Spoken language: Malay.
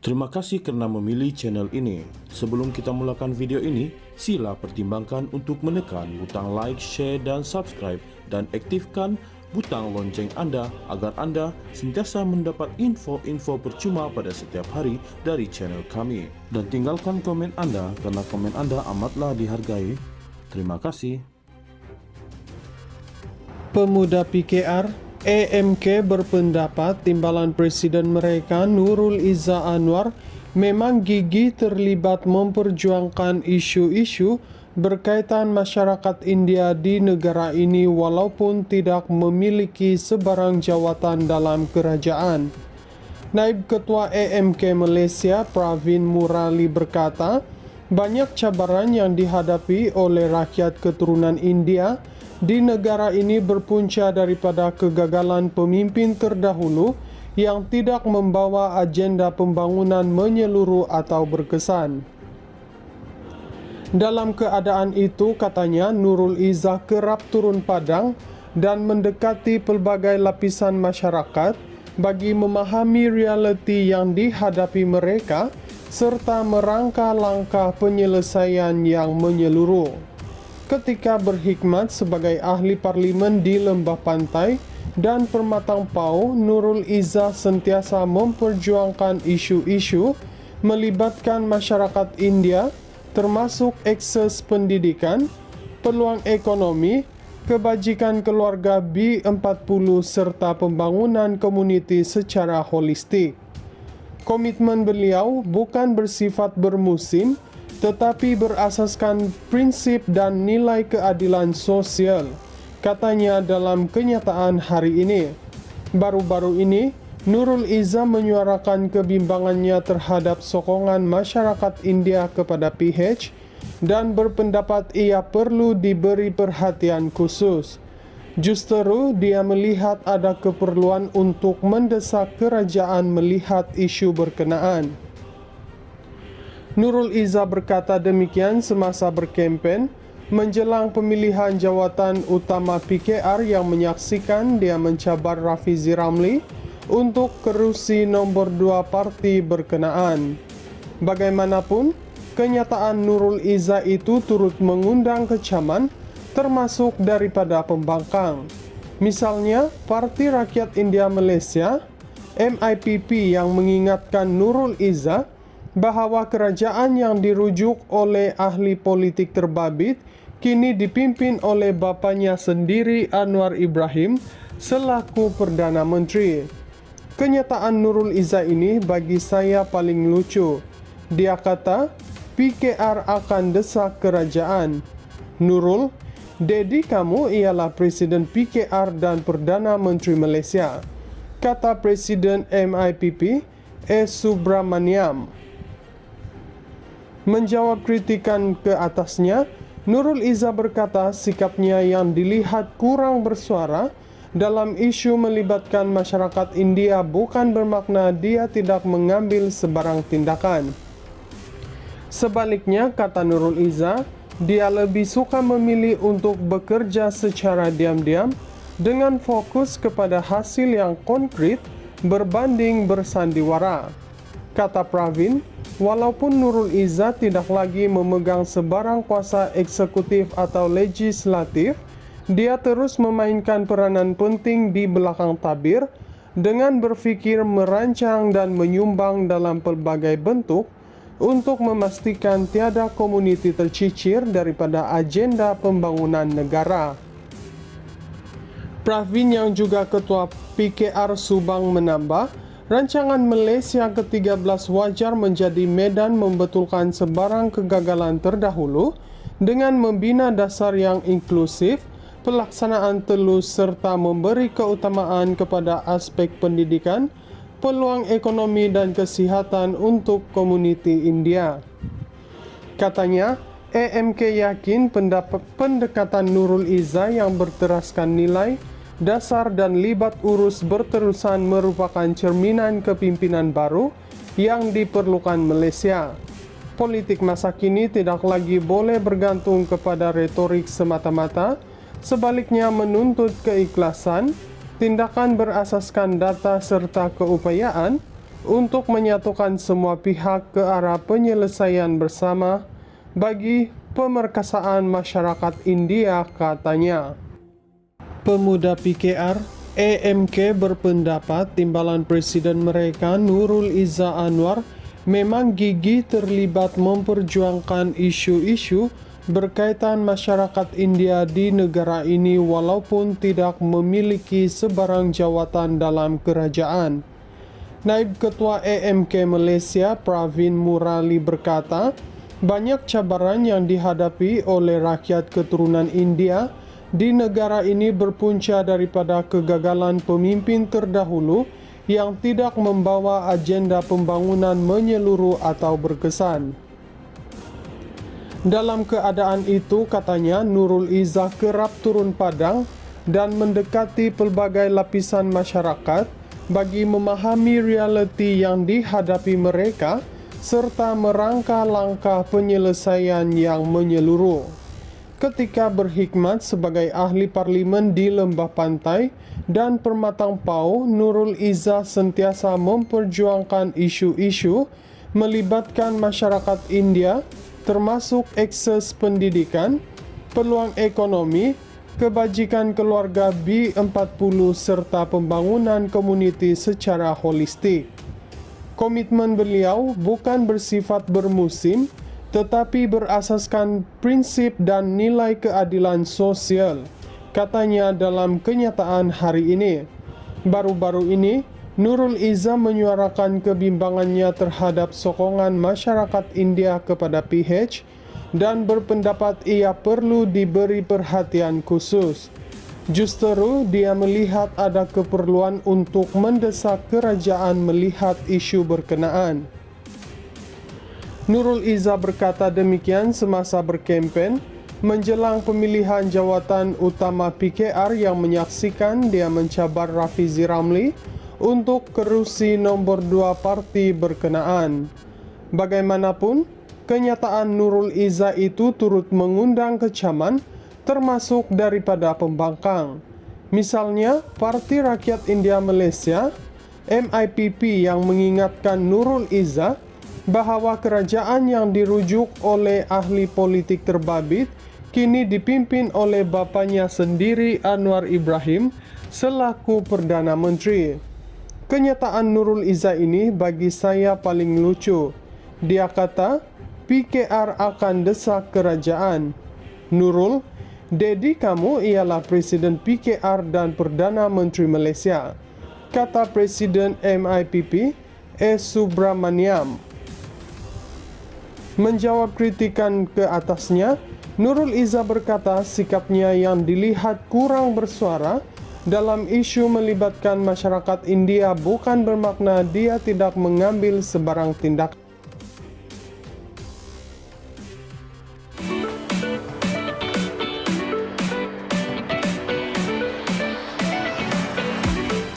Terima kasih kerana memilih channel ini. Sebelum kita mulakan video ini, sila pertimbangkan untuk menekan butang like, share dan subscribe dan aktifkan butang lonceng anda agar anda sentiasa mendapat info-info percuma pada setiap hari dari channel kami. Dan tinggalkan komen anda kerana komen anda amatlah dihargai. Terima kasih. Pemuda PKR AMK berpendapat timbalan Presiden mereka Nurul Izzah Anwar memang gigih terlibat memperjuangkan isu-isu berkaitan masyarakat India di negara ini walaupun tidak memiliki sebarang jawatan dalam kerajaan. Naib Ketua AMK Malaysia Pravin Murali berkata, banyak cabaran yang dihadapi oleh rakyat keturunan India di negara ini berpunca daripada kegagalan pemimpin terdahulu yang tidak membawa agenda pembangunan menyeluruh atau berkesan. Dalam keadaan itu, katanya, Nurul Izzah kerap turun padang dan mendekati pelbagai lapisan masyarakat bagi memahami realiti yang dihadapi mereka serta merangka langkah penyelesaian yang menyeluruh. Ketika berkhidmat sebagai ahli parlimen di Lembah Pantai dan Permatang Pau, Nurul Izzah sentiasa memperjuangkan isu-isu melibatkan masyarakat India termasuk akses pendidikan, peluang ekonomi, kebajikan keluarga B40 serta pembangunan komuniti secara holistik. Komitmen beliau bukan bersifat bermusim, tetapi berasaskan prinsip dan nilai keadilan sosial, katanya dalam kenyataan hari ini. Baru-baru ini, Nurul Izzah menyuarakan kebimbangannya terhadap sokongan masyarakat India kepada PH dan berpendapat ia perlu diberi perhatian khusus. Justru dia melihat ada keperluan untuk mendesak kerajaan melihat isu berkenaan. Nurul Izzah berkata demikian semasa berkempen menjelang pemilihan jawatan utama PKR yang menyaksikan dia mencabar Rafizi Ramli untuk kerusi nombor 2 parti berkenaan. Bagaimanapun, kenyataan Nurul Izzah itu turut mengundang kecaman termasuk daripada pembangkang. Misalnya, Parti Rakyat India Malaysia MIPP yang mengingatkan Nurul Izzah bahawa kerajaan yang dirujuk oleh ahli politik terbabit kini dipimpin oleh bapanya sendiri Anwar Ibrahim selaku Perdana Menteri. Kenyataan Nurul Izzah ini bagi saya paling lucu. Dia kata, PKR akan desak kerajaan. Nurul, dedi kamu ialah Presiden PKR dan Perdana Menteri Malaysia, kata Presiden MIPP S. Subramaniam. Menjawab kritikan ke atasnya, Nurul Izzah berkata sikapnya yang dilihat kurang bersuara dalam isu melibatkan masyarakat India bukan bermakna dia tidak mengambil sebarang tindakan. Sebaliknya, kata Nurul Izzah, dia lebih suka memilih untuk bekerja secara diam-diam dengan fokus kepada hasil yang konkret berbanding bersandiwara. Kata Pravin, walaupun Nurul Izzah tidak lagi memegang sebarang kuasa eksekutif atau legislatif, dia terus memainkan peranan penting di belakang tabir dengan berfikir merancang dan menyumbang dalam pelbagai bentuk untuk memastikan tiada komuniti tercicir daripada agenda pembangunan negara. Pravin yang juga Ketua PKR Subang menambah, rancangan Malaysia ke-13 wajar menjadi medan membetulkan sebarang kegagalan terdahulu dengan membina dasar yang inklusif, pelaksanaan telus serta memberi keutamaan kepada aspek pendidikan, peluang ekonomi dan kesihatan untuk komuniti India. Katanya, AMK yakin pendekatan Nurul Izzah yang berteraskan nilai, dasar dan libat urus berterusan merupakan cerminan kepimpinan baru yang diperlukan Malaysia. Politik masa kini tidak lagi boleh bergantung kepada retorik semata-mata, sebaliknya menuntut keikhlasan, tindakan berasaskan data serta keupayaan untuk menyatukan semua pihak ke arah penyelesaian bersama bagi pemerkasaan masyarakat India, katanya. Pemuda PKR AMK berpendapat timbalan presiden mereka Nurul Izzah Anwar memang gigih terlibat memperjuangkan isu-isu berkaitan masyarakat India di negara ini walaupun tidak memiliki sebarang jawatan dalam kerajaan. Naib Ketua AMK Malaysia Pravin Murali berkata, banyak cabaran yang dihadapi oleh rakyat keturunan India di negara ini berpunca daripada kegagalan pemimpin terdahulu yang tidak membawa agenda pembangunan menyeluruh atau berkesan. Dalam keadaan itu, katanya, Nurul Izzah kerap turun padang dan mendekati pelbagai lapisan masyarakat bagi memahami realiti yang dihadapi mereka serta merangka langkah penyelesaian yang menyeluruh. Ketika berkhidmat sebagai ahli parlimen di Lembah Pantai dan Permatang Pau, Nurul Izzah sentiasa memperjuangkan isu-isu melibatkan masyarakat India termasuk akses pendidikan, peluang ekonomi, kebajikan keluarga B40 serta pembangunan komuniti secara holistik. Komitmen beliau bukan bersifat bermusim, tetapi berasaskan prinsip dan nilai keadilan sosial, katanya dalam kenyataan hari ini. Baru-baru ini, Nurul Izzah menyuarakan kebimbangannya terhadap sokongan masyarakat India kepada PH dan berpendapat ia perlu diberi perhatian khusus. Justru dia melihat ada keperluan untuk mendesak kerajaan melihat isu berkenaan. Nurul Izzah berkata demikian semasa berkempen menjelang pemilihan jawatan utama PKR yang menyaksikan dia mencabar Rafizi Ramli untuk kerusi nombor 2 parti berkenaan. Bagaimanapun, kenyataan Nurul Izzah itu turut mengundang kecaman termasuk daripada pembangkang. Misalnya, Parti Rakyat India Malaysia MIPP yang mengingatkan Nurul Izzah bahawa kerajaan yang dirujuk oleh ahli politik terbabit kini dipimpin oleh bapanya sendiri Anwar Ibrahim selaku Perdana Menteri. Kenyataan Nurul Izzah ini bagi saya paling lucu. Dia kata, PKR akan desak kerajaan. Nurul, Dedi kamu ialah Presiden PKR dan Perdana Menteri Malaysia, kata Presiden MIPP S. Subramaniam. Menjawab kritikan ke atasnya, Nurul Izzah berkata sikapnya yang dilihat kurang bersuara dalam isu melibatkan masyarakat India bukan bermakna dia tidak mengambil sebarang tindakan.